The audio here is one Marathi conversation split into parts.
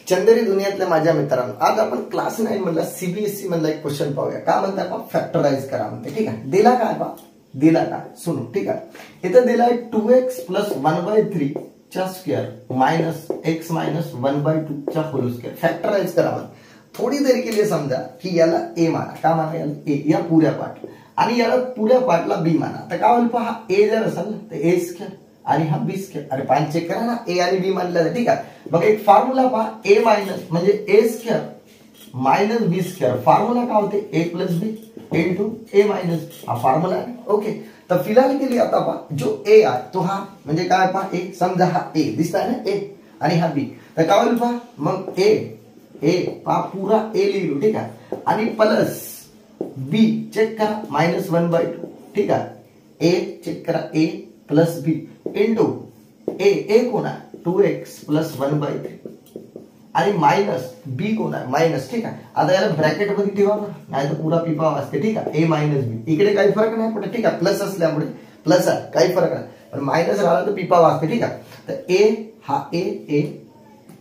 चंदेरी दुनियातल्या माझ्या मित्रांनो, आज आपण क्लास 9 मधला सीबीएसई मधला एक क्वेश्चन पाहूया. काय म्हणता का फॅक्टराइज करा म्हणते. ठीक आहे, दिला काय बा, दिला काय सुनो. ठीक आहे, इथं दिलाय 2x + 1/3 चा स्क्वेअर मायनस x मायनस 1/2 चा होल स्क्वेअर. फॅक्टराइज करा म्हणते. थोडी देर के लिए समजा की याला a माना. का माना याला a, या पुऱ्या पार्ट, आणि याला पुऱ्या पार्टला b माना. तर काय होईल पहा, a जर असेल तर a स्क्वेअर आणि हा बी स्क्वेअर. अरे पान चेक करा ना, ए आणि बी मानलेला. ठीक आहे, मग एक फॉर्म्युला पहा, ए मायनस म्हणजे ए स्क्वेअर मायनस बी स्क्वेअर. फॉर्म्युला काय होते, ए प्लस बी इंटू ए मायनस. हा फॉर्म्युला आहे. ओके, तर फिलहाल के लिए आता पहा, जो ए आहे तो हा म्हणजे काय पहा, ए समजा हा ए दिसताय ना, ए आणि हा बी. तर काय होईल पहा, मग ए पहा पूरा ए लिहिलो. ठीक आहे, आणि प्लस बी चेक करा -1/2. ठीक आहे, ए चेक करा, ए प्लस बी इंटू ए कोण आहे 2x + 1/3 आणि मायनस बी कोण आहे मायनस. ठीक आहे, आता याला ब्रॅकेट मध्ये ठेवा ना, नाही तर पुरा पिपा वाजते. ठीक आहे, a मायनस बी इकडे काही फरक नाही पडत. ठीक आहे, प्लस असल्यामुळे प्लस आहे, काही फरक नाही, पण मायनस राहिला तर पिपा वाजते. ठीक आहे, तर ए हा ए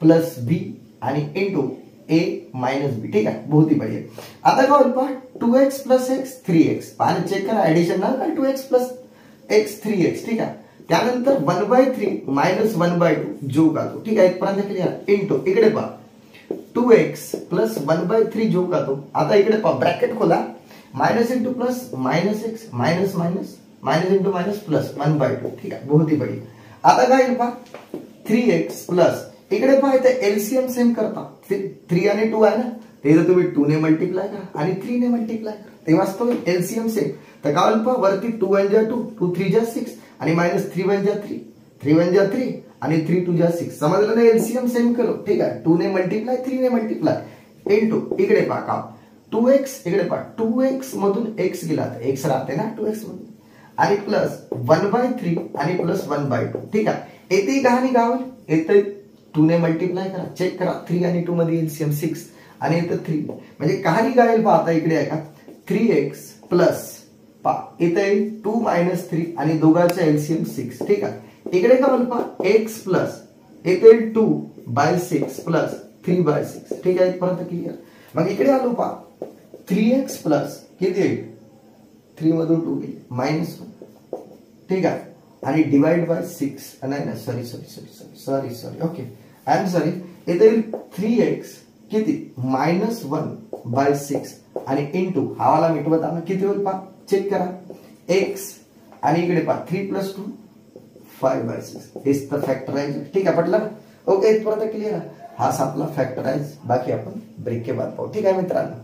प्लस बी आणि इंटू a मायनस बी. ठीक आहे, बहुत ही बढ़िया. आता काय होईल पहा, 2x + x 3x. पाणी चेक करा, ऍडिशन ना, 2x + x 3x. ठीक आहे, त्यानंतर 1/3 मायनस 1/2 जो का तो. ठीक आहे, इथपर्यंत क्लिअर. इंटू इकडे पहा 2x + 1/3 जो का तो. आता इकडे पहा, ब्रॅकेट खोला, minus into plus minus x minus minus minus into minus plus 1/2. ठीक आहे, बहुत ही बढ़िया. आता काय येईल पहा, 3x प्लस इकडे पहा, इथे एलसीएम सेम करता. 3 आणि 2 आहे ना, ते जर तुम्ही 2 ने मल्टिप्लाय करा आणि 3 ने मल्टिप्लाय करा, तेव्हाच तो एलसीएम सेम. तर काय होईल पहा, वरती 2 × 2 2 × 3 = 6 आणि मायनस 3 × 3 3 × 3 आणि 3 × 2 = 6. समजलं ना, एलसीएम सेम करो. ठीक आहे, 2 ने मल्टिप्लाय 3 ने मल्टिप्लाय इंटू इकडे पहा का 2x, इकडे पहा 2x मधून x गेला तर x राहते ना 2x मधून, आणि प्लस 1/3 आणि प्लस 1/2. ठीक आहे, येथे कहाणी काय होईल, येथे 2 ने मल्टिप्लाय करा, चेक करा 3 आणि 2 मध्ये एलसीएम 6 आणि इथं 3 म्हणजे कहाणी काय येईल पहा. आता इकडे आहे का 3x प्लस इथे 2 - 3 आणि दोघांचा एलसीएम 6. ठीक आहे, इकडे काय होईल पहा, x प्लस इथे 2/6 प्लस 3/6. ठीक आहे, इथपर्यंत क्लिअर. मग इकडे आलो पहा, 3x प्लस किती येईल, 3 मधून 2 गेले -1. ठीक आहे, आणि डिवाइड बाय 6. नाही sorry okay, I am sorry. इथे 3x किती -1/6 आणि इंटू हा वाला मिटवत आम्ही किती होईल पहा, चेक करा x आणि इकडे पहा 3 + 2 5/6 इज द फॅक्टराइज. ठीक आहे, पटलं. ओके, इथपर्यंत क्लिअर. हा आपला फॅक्टराइज. बाकी आपण ब्रेक के बाद पाहू. ठीक आहे मित्रांनो.